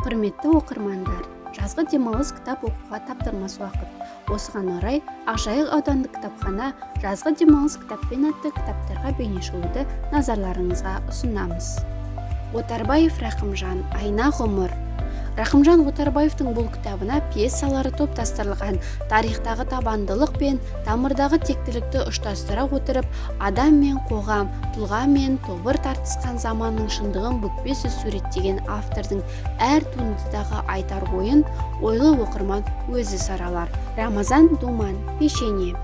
Құрметті оқырмандар, жазғы демалыс кітап оқуға таптырмас уақыт. Осыған орай Ақжайық аудандық кітапхана жазғы демалыс кітаппен атты кітаптарға бейнешолуды назарларыңызға ұсынамыз. Отарбаев Рақымжан, Айна ғұмыр. Рақымжан Отарбаевтың бұл кітабына пьесалары топтастырылған, тарихтағы табандылық пен тамырдағы тектілікті ұштастыра отырып, адам мен қоғам, тұлға мен тобыр тартысқан заманның шындығын бүкпесіз суреттеген автордың әр туындыдағы айтар ойын ойлы оқырман өзі саралар. Рамазан Думан, Пешене.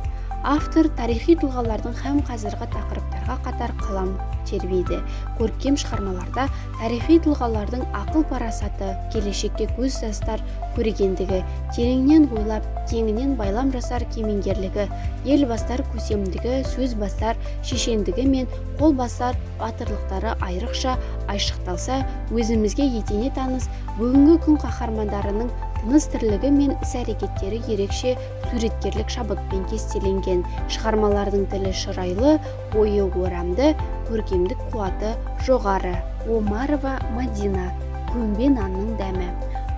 Автор тарихи тұлғалардың һәм қазіргі тақырыптарға қатар қалам тербейді. Көркем шығармаларда тарихи тұлғалардың ақыл-парасаты, келешекке көз тастар көрегендігі, тереңнен ойлап, кеңінен байлам жасар кемеңгерлігі, ел бастар көсемдігі, сөз бастар шешендігі мен қол бастар батырлықтары айрықша айшықталса, өзімізге етене таныс бүгінгі күн қаһармандарының тыныс тірлігі мен іс-әрекеттері ерекше суреткерлік шабытпен кестеленген. Шығармалардың тілі шырайлы, ойы орамды, көркемдік қуаты жоғары. Омарова Мадина, көмбе нанның дәмі.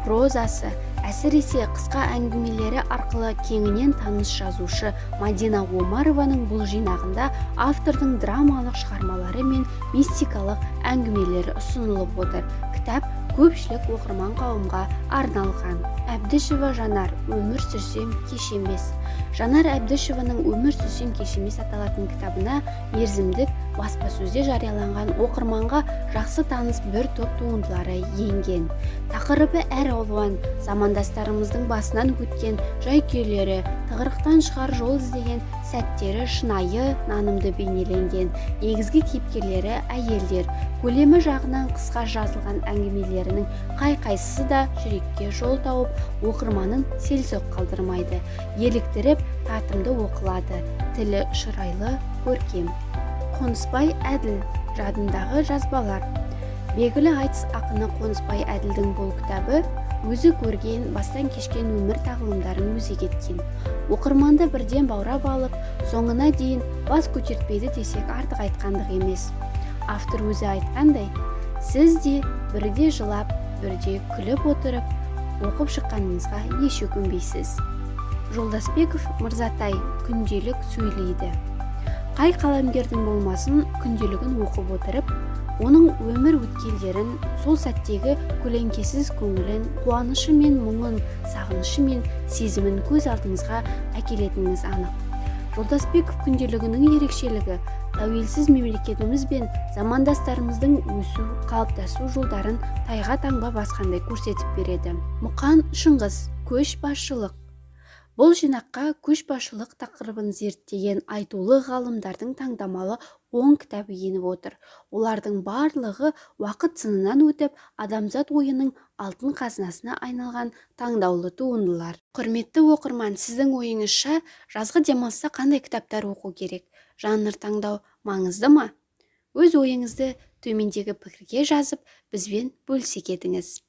Прозасы, әсіресе қысқа әңгімелері арқылы кеңінен таныс жазушы Мадина Омарованың бұл жинағында автордың драмалық шығармалары мен мистикалық әңгімелері ұсынылып отыр. Кітап көпшілік оқырман қауымға арналған. Әбдішева Жанар, өмір сүрсем кеш емес. Жанар Әбдішеваның өмір сүрсем кеш емес аталатын кітабына мерзімдік баспасөзде жарияланған оқырманға жақсы таныс бір топ туындылары енген. Тақырыбы әр алуан, замандастарымыздың басынан өткен жай-күйлері, тығырықтан шығар жол іздеген сәттері шынайы, нанымды бейнеленген. Негізгі кейіпкерлері әйелдер. Көлемі жағынан қысқа жазылған әңгімелерінің қай-қайсысы да жүрекке жол тауып, оқырманын селсоқ қалдырмайды. Еліктіріп, татымды оқылады. Тілі шырайлы, көркем. Қонысбай Әділ, жадындағы жазбалар. Белгілі айтыс ақыны Қонысбай Әділдің бұл кітабы өзі көрген, бастан кешкен өмір тағылымдарын өзек еткен. Оқырманды бірден баурап алып, соңына дейін бас көтертпейді десек артық айтқандық емес. Автор өзі айтқандай, сіз де бірде жылап, бірде күліп отырып, оқып шыққаныңызға еш өкінбейсіз. Жолдасбеков Мырзатай, күнделік сөйлейді. Қай қаламгердің болмасын күнделігін оқып отырып, оның өмір өткелдерін, сол сәттегі көлеңкесіз көңілін, қуанышы мен мұңын, сағынышы мен сезімін көз алдыңызға әкелетініңіз анық. Жолдасбеков күнделігінің ерекшелігі тәуелсіз мемлекетіміз бен замандастарымыздың өсу, қалыптасу жолдарын тайға таңба басқандай көрсетіп береді. Мұқан Шыңғыс, көшбасшылық. Бұл жинаққа көшбасшылық тақырыбын зерттеген айтулы ғалымдардың таңдамалы 10 кітабы еніп отыр. Олардың барлығы уақыт сынынан өтіп, адамзат ойының алтын қазынасына айналған таңдаулы туындылар. Құрметті оқырман, сіздің ойыңызша жазғы демалыста қандай кітаптар оқу керек? Жанр таңдау маңызды ма? Өз ойыңызды төмендегі пікірге жазып, бізбен бөлісе кетіңіз.